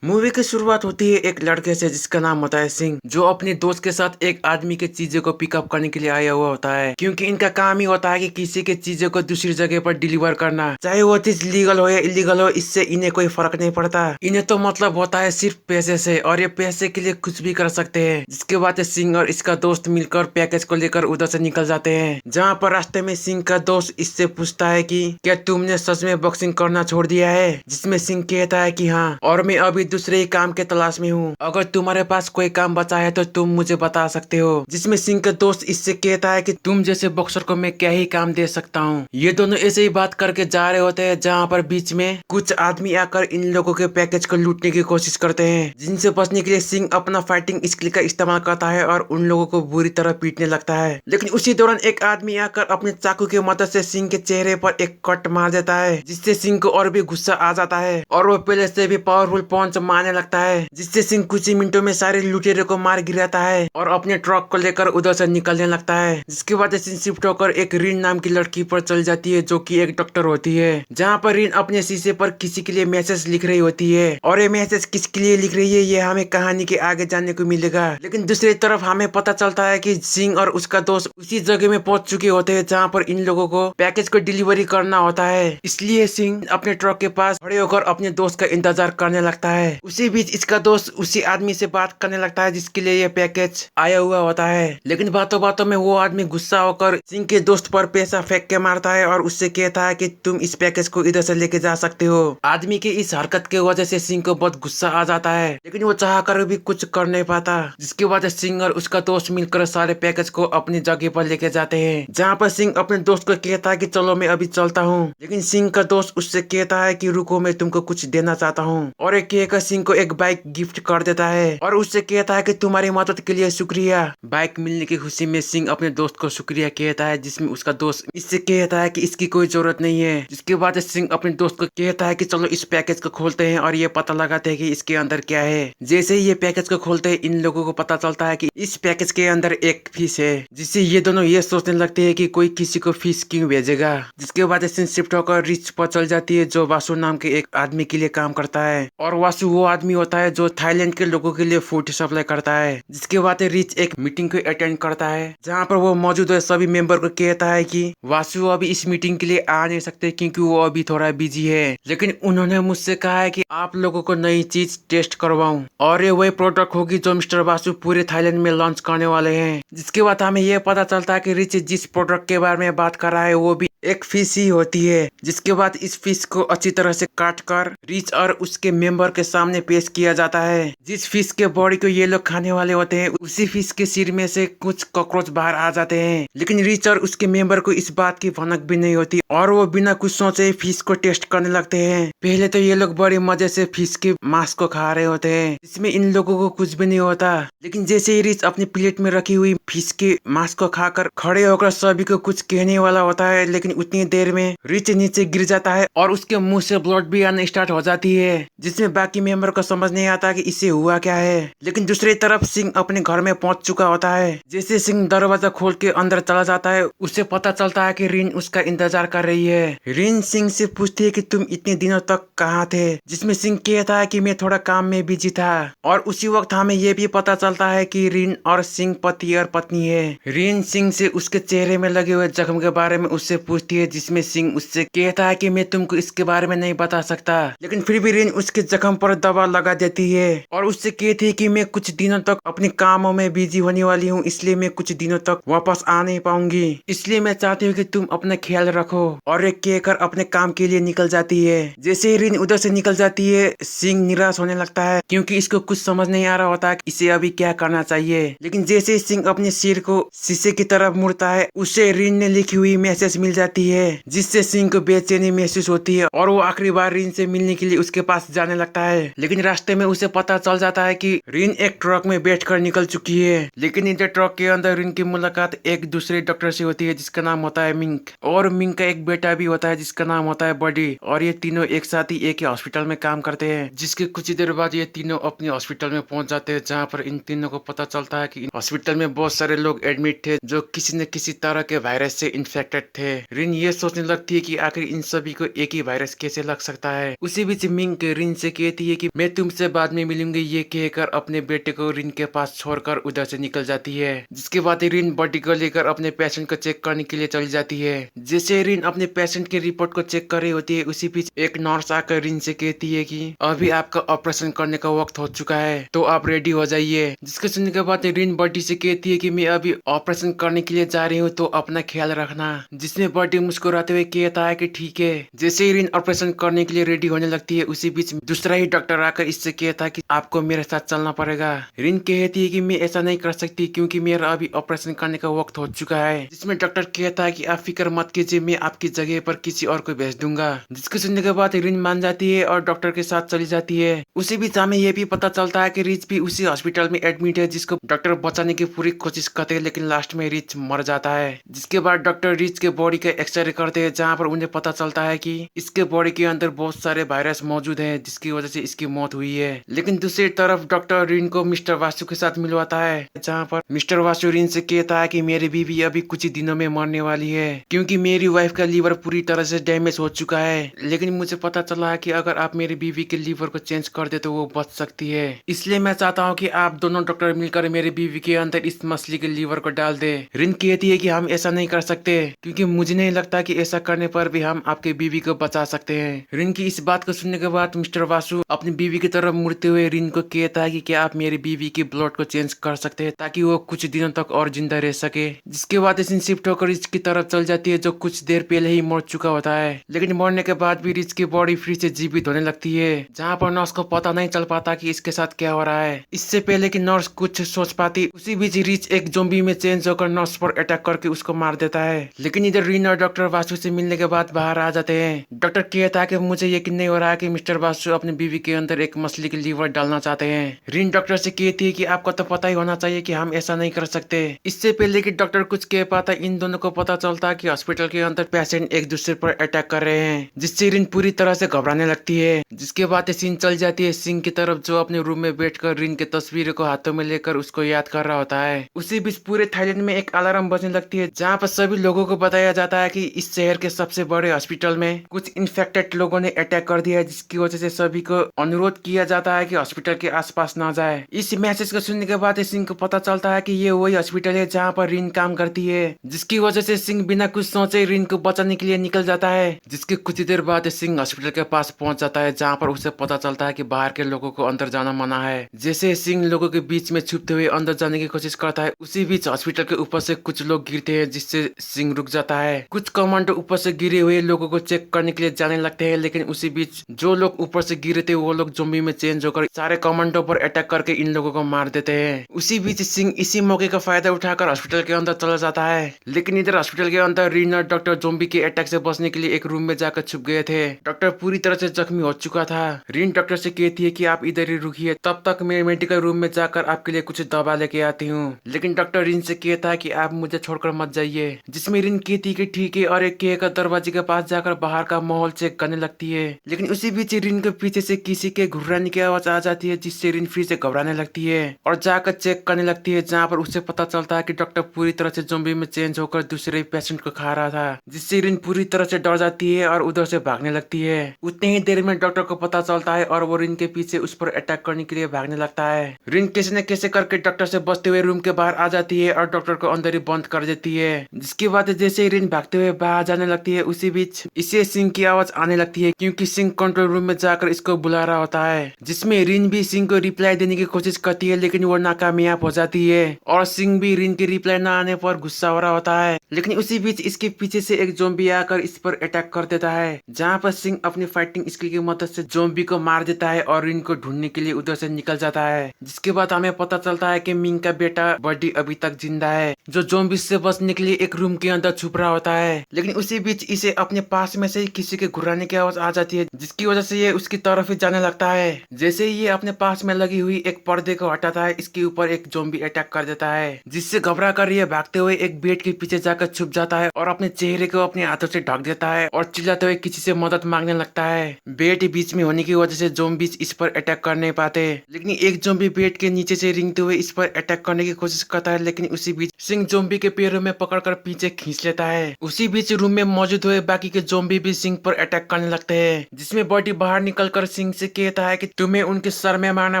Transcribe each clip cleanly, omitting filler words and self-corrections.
Movie की शुरुआत होती है एक लड़के से जिसका नाम होता है सिंह, जो अपने दोस्त के साथ एक आदमी के चीजों को पिकअप करने के लिए आया हुआ होता है, क्योंकि इनका काम ही होता है कि किसी के चीजों को दूसरी जगह पर डिलीवर करना, चाहे वो चीज लीगल हो या इलीगल हो, इससे इन्हें कोई फर्क नहीं पड़ता। इन्हें तो मतलब होता है सिर्फ पैसे से, और ये पैसे के लिए कुछ भी कर सकते हैं। जिसके बाद सिंह और इसका दोस्त मिलकर पैकेज को लेकर उधर से निकल जाते हैं, जहाँ पर रास्ते में सिंह का दोस्त इससे पूछता है कि क्या तुमने सच में बॉक्सिंग करना छोड़ दिया है, जिसमें सिंह कहता है कि हाँ, और मैं अभी दूसरे ही काम के तलाश में हूँ, अगर तुम्हारे पास कोई काम बचा है तो तुम मुझे बता सकते हो। जिसमें सिंह का दोस्त इससे कहता है कि तुम जैसे बॉक्सर को मैं क्या ही काम दे सकता हूँ। ये दोनों ऐसे ही बात करके जा रहे होते हैं, जहाँ पर बीच में कुछ आदमी आकर इन लोगों के पैकेज को लूटने की कोशिश करते हैं, जिनसे बचने के लिए सिंह अपना फाइटिंग स्किल का इस्तेमाल करता है और उन लोगों को बुरी तरह पीटने लगता है। लेकिन उसी दौरान एक आदमी आकर अपने चाकू की मदद से सिंह के चेहरे पर एक कट मार देता है, जिससे सिंह को और भी गुस्सा आ जाता है और वो पहले से भी पावरफुल पंच मारने लगता है, जिससे सिंह कुछ ही मिनटों में सारे लुटेरे को मार गिराता है और अपने ट्रक को लेकर उधर से निकलने लगता है। जिसके बाद सिंह शिफ्ट होकर एक रीन नाम की लड़की पर चल जाती है, जो कि एक डॉक्टर होती है, जहाँ पर रीन अपने शीशे पर किसी के लिए मैसेज लिख रही होती है, और ये मैसेज किसके लिए लिख रही है ये हमें कहानी के आगे जानने को मिलेगा। लेकिन दूसरी तरफ हमें पता चलता है कि सिंह और उसका दोस्त उसी जगह में पहुंच चुके होते हैं, जहाँ पर इन लोगों को पैकेज को डिलीवरी करना होता है। इसलिए सिंह अपने ट्रक के पास खड़े होकर अपने दोस्त का इंतजार करने लगता है। उसी बीच इसका दोस्त उसी आदमी से बात करने लगता है जिसके लिए ये पैकेज आया हुआ होता है। लेकिन बातों बातों में वो आदमी गुस्सा होकर सिंह के दोस्त पर पैसा फेंक के मारता है और उससे कहता है कि तुम इस पैकेज को इधर से लेके जा सकते हो। आदमी की इस हरकत के वजह से सिंह को बहुत गुस्सा आ जाता है, लेकिन वो चाह कर भी कुछ कर नहीं पाता। जिसके बाद सिंह और उसका दोस्त मिलकर सारे पैकेज को अपनी जगह पर लेके जाते हैं, जहाँ पर सिंह अपने दोस्त को कहता है कि चलो मैं अभी चलता हूँ। लेकिन सिंह का दोस्त उससे कहता है कि रुको, मैं तुमको कुछ देना चाहता हूँ, और एक कहकर सिंह को एक बाइक गिफ्ट कर देता है और उससे कहता है कि तुम्हारी मदद के लिए शुक्रिया। बाइक मिलने की खुशी में सिंह अपने दोस्त को शुक्रिया कहता है, जिसमें उसका दोस्त इससे कहता है कि इसकी कोई जरूरत नहीं है। जिसके बाद सिंह अपने दोस्त को कहता है कि चलो इस पैकेज को खोलते हैं और ये पता लगाते हैं कि इसके अंदर क्या है। जैसे ही ये पैकेज को खोलते हैं, इन लोगों को पता चलता है कि इस पैकेज के अंदर एक फिश है, जिससे ये दोनों ये सोचने लगते हैं कि कोई किसी को फिश क्यों भेजेगा। जिसके बाद सिंह शिफ्ट होकर रिच पर चल जाती है, जो वासु नाम के एक आदमी के लिए काम करता है, और वासु वो आदमी होता है जो थाईलैंड के लोगों के लिए फूड सप्लाई करता है। जिसके बाद रिच एक मीटिंग को अटेंड करता है, जहाँ पर वो मौजूद सभी मेंबर को कहता है कि वासु अभी इस मीटिंग के लिए आ नहीं सकते क्योंकि वो अभी थोड़ा बिजी है, लेकिन उन्होंने मुझसे कहा है कि आप लोगों को नई चीज टेस्ट करवाऊं, और ये वही प्रोडक्ट होगी जो मिस्टर वासु पूरे थाईलैंड में लॉन्च करने वाले हैं। जिसके बाद हमें यह पता चलता है कि रिच जिस प्रोडक्ट के बारे में बात कर रहा है वो भी एक फिश ही होती है। जिसके बाद इस फिश को अच्छी तरह से काट कर रिच और उसके मेंबर के सामने पेश किया जाता है। जिस फिश के बॉडी को ये लोग खाने वाले होते हैं, उसी फिश के सिर में से कुछ कॉकरोच बाहर आ जाते हैं, लेकिन रिच और उसके मेंबर को इस बात की भनक भी नहीं होती और वो बिना कुछ सोचे फिश को टेस्ट करने लगते हैं। पहले तो ये लोग बड़े मजे से फिश के मांस को खा रहे होते हैं, जिसमें इन लोगों को कुछ भी नहीं होता। लेकिन जैसे ही रिच अपनी प्लेट में रखी हुई फिश के मांस को खाकर खड़े होकर सभी को कुछ कहने वाला होता है, लेकिन उतनी देर में रिच नीचे गिर जाता है और उसके मुंह से ब्लड भी आना स्टार्ट हो जाती है, जिसमें बाकी मेंबर को समझ नहीं आता कि इसे हुआ क्या है। लेकिन दूसरी तरफ सिंह अपने घर में पहुंच चुका होता है। जैसे सिंह दरवाजा खोल के अंदर चला जाता है, उसे पता चलता है कि रिन उसका इंतजार कर रही है। रिन सिंह से पूछती है कि तुम इतने दिनों तक कहाँ थे, जिसमें सिंह कहता है कि मैं थोड़ा काम में बिजी था। और उसी वक्त हमें यह भी पता चलता है कि रिन और सिंह पति और पत्नी है। रिन सिंह से उसके चेहरे में लगे हुए जख्म के बारे में उससे पूछती है, जिसमें सिंह उससे कहता है कि मैं तुमको इसके बारे में नहीं बता सकता, लेकिन फिर भी रिन उसके जख्म पर दवा लगा देती है और उससे कहती है कि मैं कुछ दिनों तक अपने कामों में बिजी होने वाली हूँ, इसलिए मैं कुछ दिनों तक वापस आ नहीं पाऊंगी, इसलिए मैं चाहती हूँ कि तुम अपना ख्याल रखो। और एक कहकर अपने काम के लिए निकल जाती है। जैसे ही रिन उधर से निकल जाती है, सिंह निराश होने लगता है क्योंकि इसको कुछ समझ नहीं आ रहा होता कि इसे अभी क्या करना चाहिए। लेकिन जैसे ही सिंह अपने सिर को शीशे की तरफ मुड़ता है, उसे रिन ने लिखी हुई मैसेज मिल जाती है, जिससे सिंह को बेचैनी महसूस होती है और वो आखिरी बार रिन से मिलने के लिए उसके पास जाने लगता है। लेकिन रास्ते में उसे पता चल जाता है कि रिन एक ट्रक में बैठकर निकल चुकी है। लेकिन इधर ट्रक के अंदर रिन की मुलाकात एक दूसरे डॉक्टर से होती है, जिसका नाम होता है मिंक, और मिंक का एक बेटा भी होता है जिसका नाम होता है बडी, और ये तीनों एक साथ ही एक ही हॉस्पिटल में काम करते हैं। जिसके कुछ ही देर बाद ये तीनों अपने हॉस्पिटल में पहुंच जाते हैं, जहाँ पर इन तीनों को पता चलता है कि हॉस्पिटल में बहुत सारे लोग एडमिट थे जो किसी न किसी तरह के वायरस से इन्फेक्टेड थे। रिन ये सोचने लगती है कि आखिर इन सभी को एक ही वायरस कैसे लग सकता है। उसी बीच मिंग रिन से कहती है कि मैं तुमसे बाद में मिलूंगी, ये कहकर अपने बेटे को रिन के पास छोड़कर उधर से निकल जाती है। जिसके बाद रिन बॉडी को लेकर अपने पेशेंट को चेक करने के लिए चली जाती है। जैसे रिन अपने पेशेंट की रिपोर्ट को चेक कर रही होती है, उसी बीच एक नर्स आकर रिन से कहती है कि अभी आपका ऑपरेशन करने का वक्त हो चुका है, तो आप रेडी हो जाइए। जिसके सुनने के बाद रिन बॉडी से कहती है कि मैं अभी ऑपरेशन करने के लिए जा रही हूँ, तो अपना ख्याल रखना। जिसमें बॉडी मुस्कुराते हुए कहता है कि ठीक है। जैसे ही रिन ऑपरेशन करने के लिए रेडी होने लगती है, उसी बीच दूसरा ही डॉक्टर आकर इससे कहता है कि आपको मेरे साथ चलना पड़ेगा। रिन कहती है कि मैं ऐसा नहीं कर सकती क्योंकि मेरा अभी ऑपरेशन करने का वक्त हो चुका है। जिसमें डॉक्टर कहता है कि आप फिक्र मत कीजिए, मैं आपकी जगह पर किसी और को भेज दूंगा। जिसको सुनने के बाद रिन मान जाती है और डॉक्टर के साथ चली जाती है। उसी बीच हमें यह भी पता चलता है कि रिच भी उसी हॉस्पिटल में एडमिट है, जिसको डॉक्टर बचाने की पूरी कोशिश करते हैं, लेकिन लास्ट में रिच मर जाता है। जिसके बाद डॉक्टर रिच के बॉडी का एक्सरे करते हैं, जहाँ पर उन्हें पता चलता है कि इसके बॉडी के अंदर बहुत सारे वायरस मौजूद है, जिसकी वजह से इसकी मौत हुई है। लेकिन दूसरी तरफ डॉक्टर रिन को मिस्टर वासु के साथ मिलवाता है, जहाँ पर मिस्टर वासु रिन से कहता है कि मेरी बीवी अभी कुछ ही दिनों में मरने वाली है, क्योंकि मेरी वाइफ का लीवर पूरी तरह से डैमेज हो चुका है। लेकिन मुझे पता चला है कि अगर आप मेरी बीवी के लीवर को चेंज कर दे तो वो बच सकती है। इसलिए मैं चाहता हूँ कि आप दोनों डॉक्टर मिलकर मेरी बीवी के अंदर इस मछली के लीवर को डाल दे। रिन कहती है कि हम ऐसा नहीं कर सकते, क्योंकि मुझे नहीं लगता कि ऐसा करने पर भी हम आपके बीवी को बचा सकते हैं। रिन की इस बात को सुनने के बाद मिस्टर वासु अपनी बीवी की तरफ मुड़ते हुए रिन को कहता है कि क्या आप मेरी बीवी की ब्लड को चेंज कर सकते हैं, ताकि वो कुछ दिनों तक और जिंदा रह सके। जिसके बाद रिच शिफ्ट होकर रिच की तरफ चल जाती है, जो कुछ देर पहले ही मर चुका होता है। लेकिन मरने के बाद भी रिच की बॉडी फिर से जीवित होने लगती है, जहाँ पर नर्स को पता नहीं चल पाता कि इसके साथ क्या हो रहा है। इससे पहले कि नर्स कुछ सोच पाती, उसी बीच रिच एक ज़ॉम्बी में चेंज होकर नर्स पर अटैक करके उसको मार देता है। लेकिन इधर रिन और डॉक्टर वासु से मिलने के बाद बाहर आ जाते हैं। डॉक्टर कहता है कि मुझे यकीन नहीं हो रहा है कि मिस्टर वासु अपनी बीवी के अंदर एक मछली की लीवर डालना चाहते हैं। रिन डॉक्टर से कहती है कि आपको तो पता ही होना चाहिए कि हम ऐसा नहीं कर सकते। इससे पहले कि डॉक्टर कुछ कह पाता, इन दोनों को पता चलता है कि हॉस्पिटल के अंदर पेशेंट एक दूसरे पर अटैक कर रहे हैं, जिससे रिन पूरी तरह से घबराने लगती है। जिसके बाद सीन चल जाती है सिंह की तरफ, जो अपने रूम में बैठकर रिन के तस्वीरों को हाथों में लेकर उसको याद कर रहा होता है। उसी बीच पूरे थाईलैंड में एक अलार्म बजने लगती है, जहाँ पर सभी लोगों को बताया जाता है कि इस शहर के सबसे बड़े हॉस्पिटल में कुछ इन्फेक्टेड लोगों ने अटैक कर दिया है, जिसकी वजह से सभी को अनुरोध किया जाता है कि हॉस्पिटल के आसपास ना जाए। इस मैसेज को सुनने के बाद सिंह को पता चलता है कि ये वही हॉस्पिटल है जहाँ पर रिन काम करती है। जिसकी वजह से सिंह बिना कुछ सोचे रिन को बचाने के लिए निकल जाता है। जिसके कुछ देर बाद सिंह हॉस्पिटल के पास पहुंच जाता है, जहाँ पर उसे पता चलता है कि बाहर के लोगों को अंदर जाना मना है। जैसे सिंह लोगों के बीच में छुपते हुए अंदर जाने की कोशिश करता है, उसी बीच हॉस्पिटल के ऊपर से कुछ लोग गिरते हैं, जिससे सिंह रुक जाता है। कुछ कमांडो ऊपर से गिरे हुए लोगों को चेक करने के लिए जाने लगते हैं, लेकिन उसी बीच जो लोग ऊपर से गिरे थे वो लोग ज़ॉम्बी में चेंज होकर सारे कमांडो पर अटैक करके इन लोगों को मार देते हैं। उसी बीच सिंह इसी मौके का फायदा उठाकर हॉस्पिटल के अंदर चला जाता है। लेकिन इधर हॉस्पिटल के अंदर रिन और डॉक्टर ज़ॉम्बी के अटैक से बचने के लिए एक रूम में जाकर छुप गए थे। डॉक्टर पूरी तरह से जख्मी हो चुका था। रिन डॉक्टर से कहती है कि आप इधर ही रुकिए, तब तक मैं मेडिकल रूम में जाकर आपके लिए कुछ दवा लेके आती हूँ। लेकिन डॉक्टर रिन से कहता है कि आप मुझे छोड़कर मत जाइए। जिसमें रिन कहती है कि ठीक है, और एक कहकर दरवाजे के पास जाकर बाहर का माहौल चेक करने लगती है। लेकिन उसी बीच रिन के पीछे से किसी के घुर्राने की आवाज आ जाती है, जिससे रिन फिर से घबराने लगती है और जाकर चेक करने लगती है, जहाँ पर उसे पता चलता है कि डॉक्टर पूरी तरह से ज़ॉम्बी में चेंज होकर दूसरे पेशेंट को खा रहा था। जिससे रिन पूरी तरह से डर जाती है और उधर से भागने लगती है। उतने ही देर में डॉक्टर को पता चलता है और वो रिन के पीछे उस पर अटैक करने के लिए भागने लगता है। रिन कैसे न कैसे करके डॉक्टर से बचते हुए रूम के बाहर आ जाती है और डॉक्टर को अंदर ही बंद कर देती है। जिसके बाद जैसे ही रिन भागते हुए बाहर जाने लगती है, उसी बीच इसे सिंह की आवाज आने लगती है, क्योंकि सिंह कंट्रोल रूम में जाकर इसको बुला रहा होता है। जिसमें रिन भी सिंह को रिप्लाई देने की कोशिश करती है, लेकिन वो नाकामयाब हो जाती है और सिंह भी रिन के रिप्लाई न आने पर गुस्सा हो रहा होता है। लेकिन उसी बीच इसके पीछे से एक ज़ॉम्बी आकर इस पर अटैक कर देता है, जहाँ पर सिंह अपनी फाइटिंग स्किल की मदद से ज़ॉम्बी को मार देता है और रिन को ढूंढने के लिए उधर से निकल जाता है। जिसके बाद हमें पता चलता है कि मिंग का बेटा बर्डी अभी तक जिंदा है, जो ज़ॉम्बी से बचने के लिए एक रूम के अंदर छुप रहा होता है। लेकिन उसी बीच इसे अपने पास में से किसी के घुराने की आवाज आ जाती है, जिसकी वजह से ये उसकी तरफ ही जाने लगता है। जैसे ही ये अपने पास में लगी हुई एक पर्दे को हटाता है, इसके ऊपर एक ज़ॉम्बी अटैक कर देता है, जिससे घबरा कर ये भागते हुए एक बेड के पीछे जाकर छुप जाता है और अपने चेहरे को अपने हाथों से ढक देता है और चिल्लाते हुए किसी से मदद मांगने लगता है। बेड बीच में होने की वजह से ज़ॉम्बी इस पर अटैक कर नहीं पाते, लेकिन एक ज़ॉम्बी बेड के नीचे से रेंगते हुए इस पर अटैक करने की कोशिश करता है। लेकिन उसी बीच सिंह ज़ॉम्बी के पैरों में पकड़कर पीछे खींच लेता है। उसी बीच रूम में मौजूद हुए बाकी के ज़ॉम्बी भी सिंह पर अटैक करने लगते हैं, जिसमें बॉडी बाहर निकलकर सिंह से कहता है कि तुम्हें उनके सर में मारना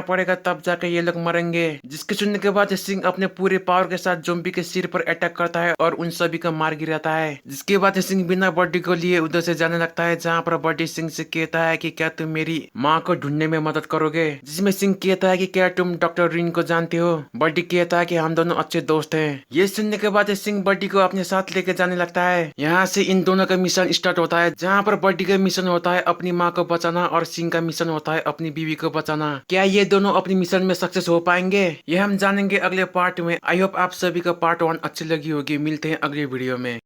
पड़ेगा, तब जाके ये लोग मरेंगे। जिसके सुनने के बाद सिंह अपने पूरे पावर के साथ ज़ॉम्बी के सिर पर अटैक करता है और उन सभी को मार गिराता है। जिसके बाद सिंह बिना बॉडी को लिए उधर से जाने लगता है, जहाँ पर बॉडी सिंह से कहता है कि क्या तुम मेरी माँ को ढूंढने में मदद करोगे। जिसमें सिंह कहता है कि क्या तुम डॉक्टर रिन को जानते हो। बॉडी कहता है कि हम दोनों अच्छे दोस्त हैं। ये सुनने के बाद सिंह बॉडी को अपने साथ लेके जाने लगता है। यहाँ से इन दोनों का मिशन स्टार्ट होता है, जहाँ पर बॉडी का मिशन होता है अपनी माँ को बचाना और सिंह का मिशन होता है अपनी बीवी को बचाना। क्या ये दोनों अपनी मिशन में सक्सेस हो पाएंगे, ये हम जानेंगे अगले पार्ट में। आई होप आप सभी को पार्ट 1 अच्छी लगी होगी। मिलते हैं अगले वीडियो में।